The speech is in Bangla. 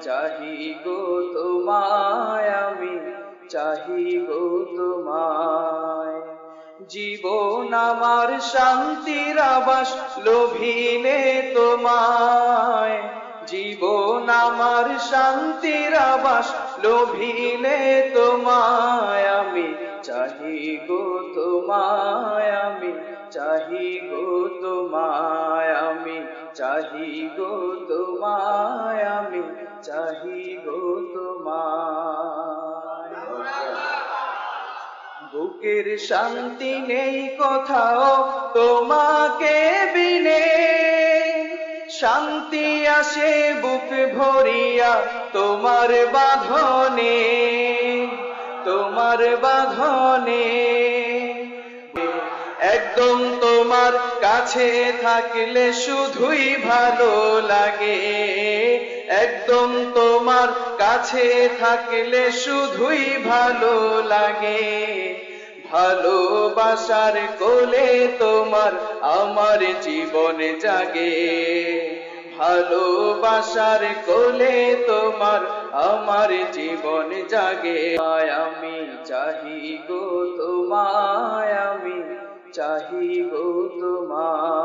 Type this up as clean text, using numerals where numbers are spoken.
চাহি গো তোমায়, আমি চাহি গো তোমায়। জীবন আমার শান্তির আবাস, লোভিলে তোমায়। জীবন আমার শান্তির আবাস, লোভিলে তোমায়। আমি চাহি গো তোমায়, আমি চাহি গো তোমায়। আমি চাহি গো তোমায়, আমি চাহি গো তোমায়। বুকের শান্তি নেই কোথাও তোমাকে বিনে, শান্তি আসে বুক ভরিয়া তোমার বাঁধনে, তোমার বাঁধনে। একদম তোমার কাছে থাকলে শুধুই ভালো লাগে, একদম তোমার কাছে থাকলে শুধুই ভালো লাগে। ভালোবাসার কোলে তোমার আমার জীবন জাগে, ভালোবাসার কোলে তোমার আমার জীবন জাগে। আমি চাহি গো তোমায়, আমি চাহি গো তোমায়।